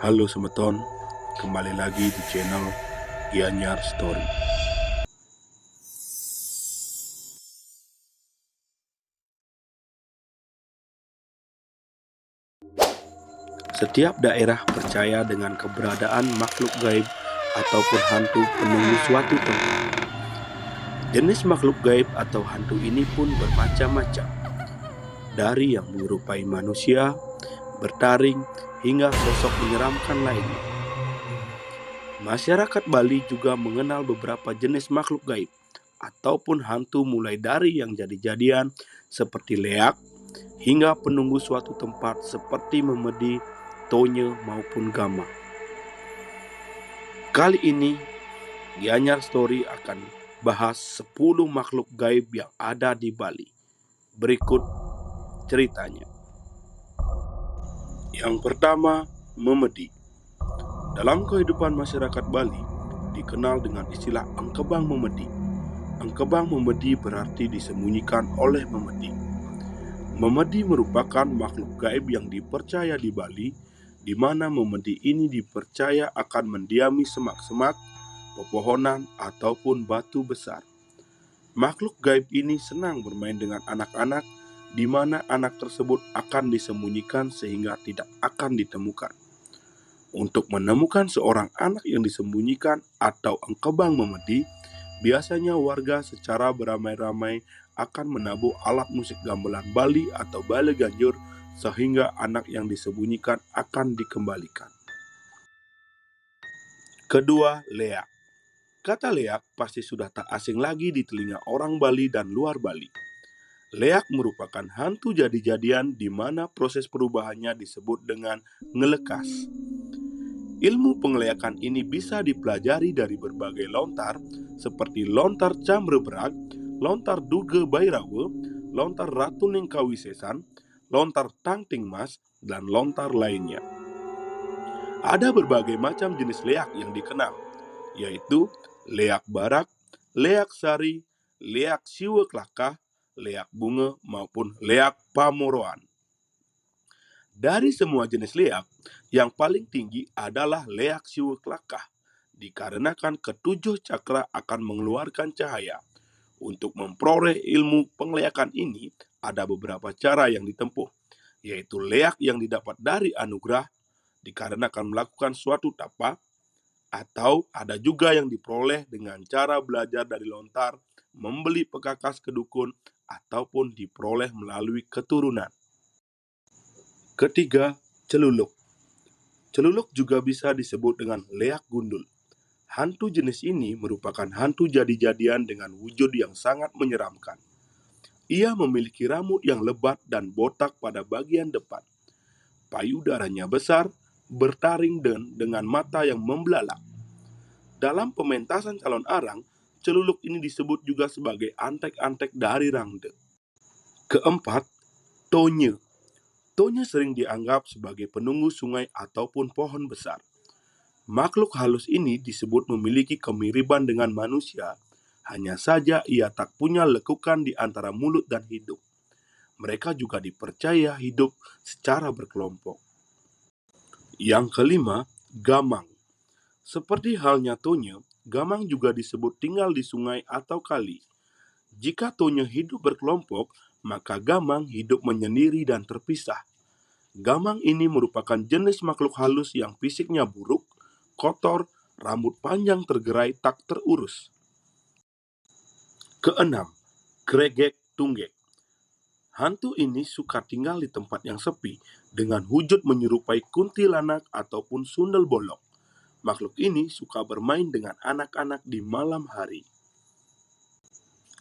Halo Semeton, kembali lagi di channel Gianyar Story. Setiap daerah percaya dengan keberadaan makhluk gaib ataupun hantu penunggu suatu tempat. Jenis makhluk gaib atau hantu ini pun bermacam-macam, dari yang menyerupai manusia, bertaring, hingga sosok menyeramkan lainnya. Masyarakat Bali juga mengenal beberapa jenis makhluk gaib ataupun hantu, mulai dari yang jadi-jadian seperti leak hingga penunggu suatu tempat seperti memedi, tonye maupun gama. Kali ini Gianyar Story akan bahas 10 makhluk gaib yang ada di Bali. Berikut ceritanya. Yang pertama, memedi. Dalam kehidupan masyarakat Bali dikenal dengan istilah angkebang memedi. Angkebang memedi berarti disembunyikan oleh memedi. Memedi merupakan makhluk gaib yang dipercaya di Bali, di mana memedi ini dipercaya akan mendiami semak-semak, pepohonan, ataupun batu besar. Makhluk gaib ini senang bermain dengan anak-anak, di mana anak tersebut akan disembunyikan sehingga tidak akan ditemukan. Untuk menemukan seorang anak yang disembunyikan atau angkebang memedi, biasanya warga secara beramai-ramai akan menabuh alat musik gamelan Bali atau bale ganjur sehingga anak yang disembunyikan akan dikembalikan. Kedua, leak. Kata leak pasti sudah tak asing lagi di telinga orang Bali dan luar Bali. Leak merupakan hantu jadi-jadian di mana proses perubahannya disebut dengan ngelekas. Ilmu pengeleakan ini bisa dipelajari dari berbagai lontar seperti lontar Camrebrag, lontar Duge Bairawe, lontar Ratuning Kawisesan, lontar Tangting Mas, dan lontar lainnya. Ada berbagai macam jenis leak yang dikenal, yaitu leak barak, leak sari, leak siweklakah, leak bunga, maupun leak pamoroan. Dari semua jenis leak, yang paling tinggi adalah leak siweklakah, dikarenakan ketujuh cakra akan mengeluarkan cahaya. Untuk memperoleh ilmu pengeleakan ini, ada beberapa cara yang ditempuh, yaitu leak yang didapat dari anugerah, dikarenakan melakukan suatu tapa, atau ada juga yang diperoleh dengan cara belajar dari lontar, membeli pekakas kedukun, ataupun diperoleh melalui keturunan. Ketiga, celuluk. Celuluk juga bisa disebut dengan leak gundul. Hantu jenis ini merupakan hantu jadi-jadian dengan wujud yang sangat menyeramkan. Ia memiliki rambut yang lebat dan botak pada bagian depan. Payudaranya besar, bertaring dengan mata yang membelalak. Dalam pementasan calon arang, celuluk ini disebut juga sebagai antek-antek dari rangde. Keempat, tonye. Tonye sering dianggap sebagai penunggu sungai ataupun pohon besar. Makhluk halus ini disebut memiliki kemiripan dengan manusia, hanya saja ia tak punya lekukan di antara mulut dan hidung. Mereka juga dipercaya hidup secara berkelompok. Yang kelima, gamang. Seperti halnya tonye, gamang juga disebut tinggal di sungai atau kali. Jika tonye hidup berkelompok, maka gamang hidup menyendiri dan terpisah. Gamang ini merupakan jenis makhluk halus yang fisiknya buruk, kotor, rambut panjang tergerai tak terurus. Keenam, gregek tunggek. Hantu ini suka tinggal di tempat yang sepi dengan wujud menyerupai kuntilanak ataupun sundel bolong. Makhluk ini suka bermain dengan anak-anak di malam hari.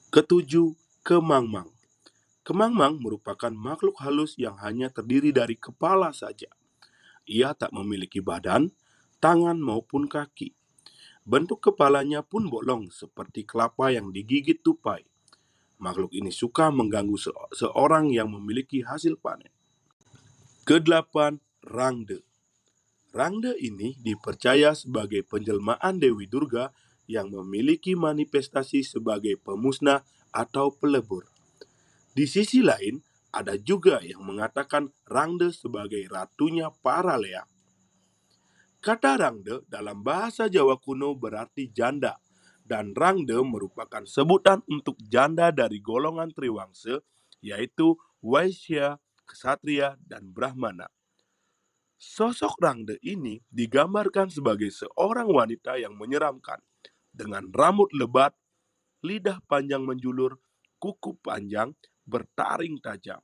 Ketujuh, kemangmang. Kemangmang merupakan makhluk halus yang hanya terdiri dari kepala saja. Ia tak memiliki badan, tangan maupun kaki. Bentuk kepalanya pun bolong seperti kelapa yang digigit tupai. Makhluk ini suka mengganggu seorang yang memiliki hasil panen. Kedelapan, rangde. Rangde ini dipercaya sebagai penjelmaan Dewi Durga yang memiliki manifestasi sebagai pemusnah atau pelebur. Di sisi lain, ada juga yang mengatakan rangde sebagai ratunya para leak. Kata rangde dalam bahasa Jawa kuno berarti janda, dan rangde merupakan sebutan untuk janda dari golongan Triwangse, yaitu Waisya, Ksatria, dan Brahmana. Sosok rangde ini digambarkan sebagai seorang wanita yang menyeramkan, dengan rambut lebat, lidah panjang menjulur, kuku panjang, bertaring tajam.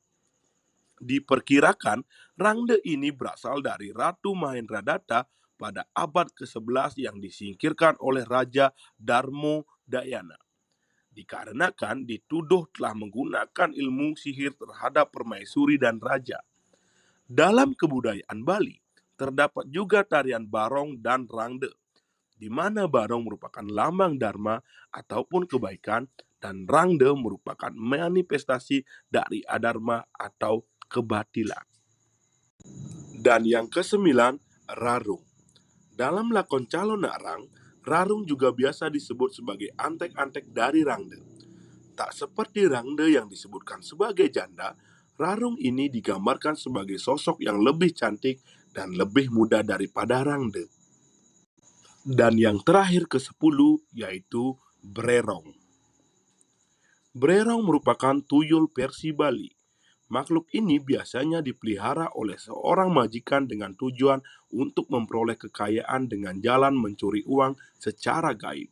Diperkirakan, rangde ini berasal dari Ratu Mahendradatta pada abad ke-11 yang disingkirkan oleh Raja Darmo Dayana. Dikarenakan dituduh telah menggunakan ilmu sihir terhadap permaisuri dan raja. Dalam kebudayaan Bali, terdapat juga tarian barong dan rangde, di mana barong merupakan lambang dharma ataupun kebaikan, dan rangde merupakan manifestasi dari adharma atau kebatilan. Dan yang kesembilan, rarung. Dalam lakon calon narang, rarung juga biasa disebut sebagai antek-antek dari rangde. Tak seperti rangde yang disebutkan sebagai janda, rarung ini digambarkan sebagai sosok yang lebih cantik dan lebih muda daripada rangde. Dan yang terakhir ke-10 yaitu brerong. Brerong merupakan tuyul versi Bali. Makhluk ini biasanya dipelihara oleh seorang majikan dengan tujuan untuk memperoleh kekayaan dengan jalan mencuri uang secara gaib.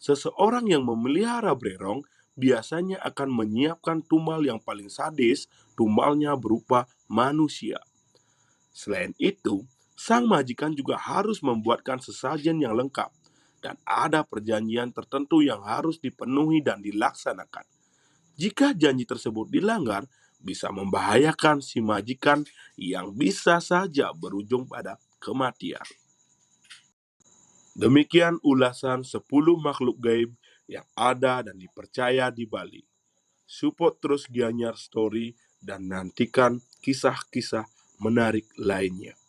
Seseorang yang memelihara brerong biasanya akan menyiapkan tumbal yang paling sadis, tumbalnya berupa manusia. Selain itu, sang majikan juga harus membuatkan sesajen yang lengkap, dan ada perjanjian tertentu yang harus dipenuhi dan dilaksanakan. Jika janji tersebut dilanggar, bisa membahayakan si majikan yang bisa saja berujung pada kematian. Demikian ulasan 10 makhluk gaib yang ada dan dipercaya di Bali. Support terus Gianyar Story dan nantikan kisah-kisah menarik lainnya.